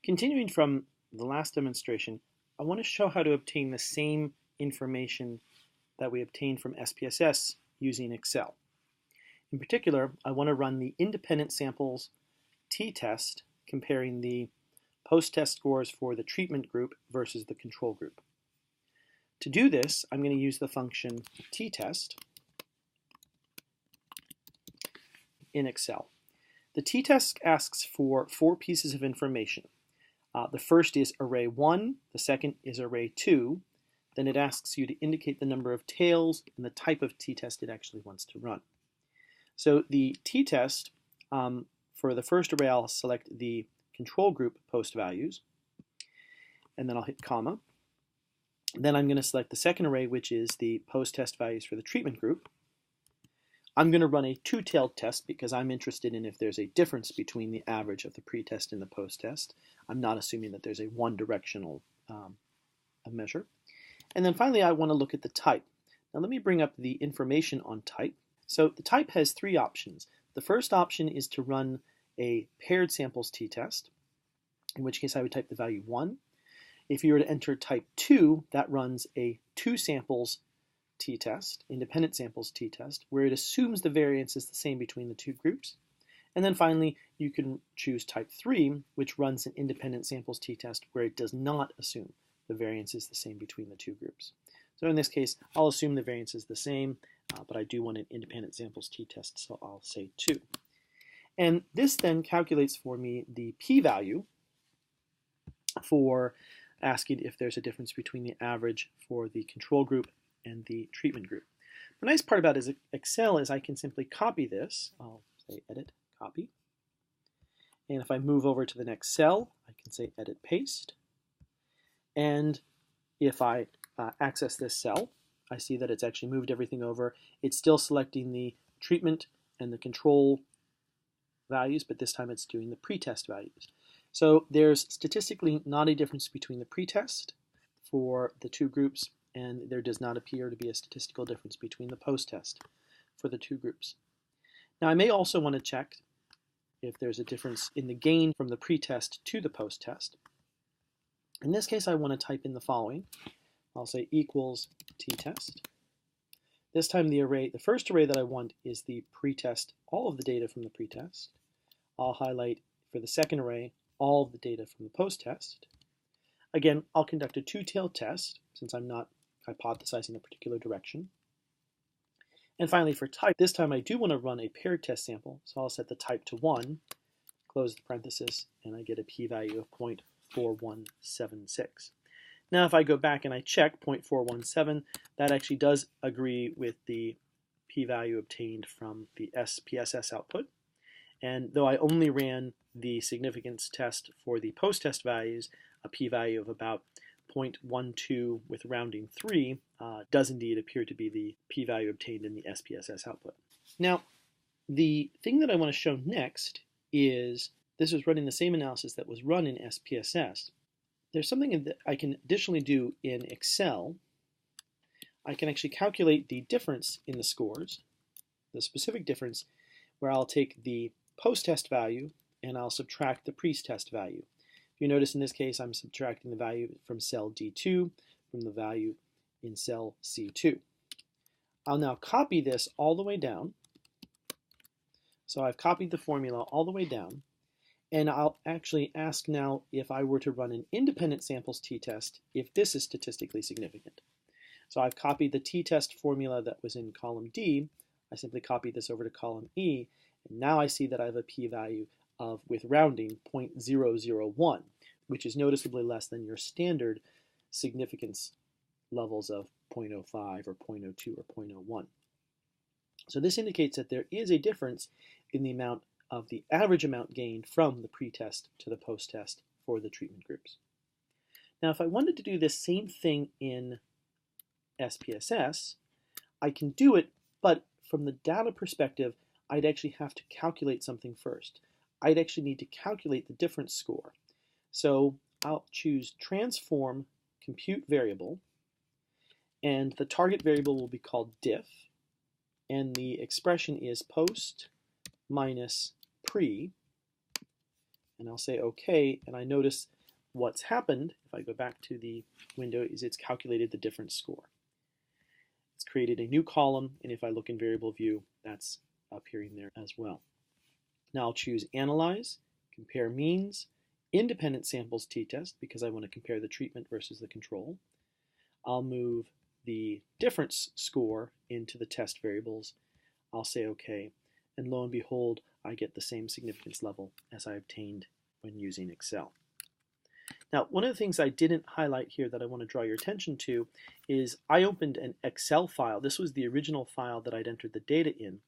Continuing from the last demonstration, I want to show how to obtain the same information that we obtained from SPSS using Excel. In particular, I want to run the independent samples t-test comparing the post-test scores for the treatment group versus the control group. To do this, I'm going to use the function t-test in Excel. The t-test asks for 4 pieces of information. The first is array 1, the second is array 2, then it asks you to indicate the number of tails and the type of t-test it actually wants to run. So the t-test, for the first array I'll select the control group post values, and then I'll hit comma. Then I'm going to select the second array, which is the post-test values for the treatment group. I'm going to run a two-tailed test because I'm interested in if there's a difference between the average of the pre-test and the post-test. I'm not assuming that there's a one-directional measure. And then finally, I want to look at the type. Now let me bring up the information on type. So the type has 3 options. The first option is to run a paired samples t-test, in which case I would type the value 1. If you were to enter type 2, that runs a 2 samples t-test, independent samples t-test, where it assumes the variance is the same between the 2 groups. And then finally, you can choose type 3, which runs an independent samples t-test where it does not assume the variance is the same between the 2 groups. So in this case, I'll assume the variance is the same, but I do want an independent samples t-test, so I'll say 2. And this then calculates for me the p-value for asking if there's a difference between the average for the control group and the treatment group. The nice part about Excel is I can simply copy this. I'll say edit, copy. And if I move over to the next cell, I can say edit, paste. And if I access this cell, I see that it's actually moved everything over. It's still selecting the treatment and the control values, but this time it's doing the pretest values. So there's statistically not a difference between the pretest for the 2 groups, and there does not appear to be a statistical difference between the post-test for the 2 groups. Now I may also want to check if there's a difference in the gain from the pretest to the post-test. In this case, I want to type in the following. I'll say equals t-test. This time the first array that I want is the pretest, all of the data from the pretest. I'll highlight for the second array all of the data from the post-test. Again, I'll conduct a two-tailed test since I'm not hypothesizing a particular direction. And finally for type, this time I do want to run a paired test sample, so I'll set the type to 1, close the parenthesis, and I get a p-value of 0.4176. Now if I go back and I check 0.417, that actually does agree with the p-value obtained from the SPSS output. And though I only ran the significance test for the post-test values, a p-value of about 0.12 with rounding 3 does indeed appear to be the p-value obtained in the SPSS output. Now, the thing that I want to show next is this was running the same analysis that was run in SPSS. There's something that I can additionally do in Excel. I can actually calculate the difference in the scores, the specific difference, where I'll take the post-test value and I'll subtract the pre-test value. If you notice in this case, I'm subtracting the value from cell D2 from the value in cell C2. I'll now copy this all the way down. So I've copied the formula all the way down, and I'll actually ask now if I were to run an independent samples t-test, if this is statistically significant. So I've copied the t-test formula that was in column D. I simply copied this over to column E, and now I see that I have a p-value of, with rounding, 0.001, which is noticeably less than your standard significance levels of 0.05 or 0.02 or 0.01. So this indicates that there is a difference in the amount of the average amount gained from the pretest to the post-test for the treatment groups. Now if I wanted to do this same thing in SPSS, I can do it, but from the data perspective, I'd actually have to calculate something first. I'd actually need to calculate the difference score. So I'll choose transform compute variable, and the target variable will be called diff, and the expression is post minus pre, and I'll say OK, and I notice what's happened, if I go back to the window, is it's calculated the difference score. It's created a new column, and if I look in variable view, that's appearing there as well. Now I'll choose Analyze, Compare Means, Independent Samples t-test, because I want to compare the treatment versus the control. I'll move the difference score into the test variables. I'll say OK, and lo and behold, I get the same significance level as I obtained when using Excel. Now, one of the things I didn't highlight here that I want to draw your attention to is I opened an Excel file. This was the original file that I'd entered the data in,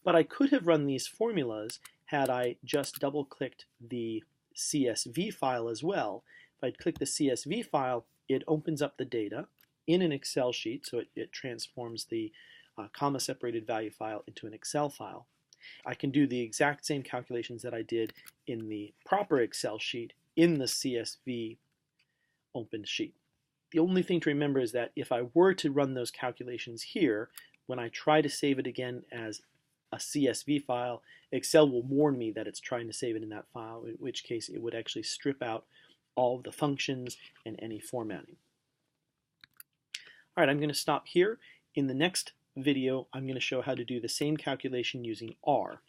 but I could have run these formulas had I just double-clicked the CSV file as well. If I'd click the CSV file, it opens up the data in an Excel sheet, so it transforms the comma-separated value file into an Excel file. I can do the exact same calculations that I did in the proper Excel sheet in the CSV opened sheet. The only thing to remember is that if I were to run those calculations here, when I try to save it again as a CSV file, Excel will warn me that it's trying to save it in that file, in which case it would actually strip out all of the functions and any formatting. All right, I'm going to stop here. In the next video, I'm going to show how to do the same calculation using R.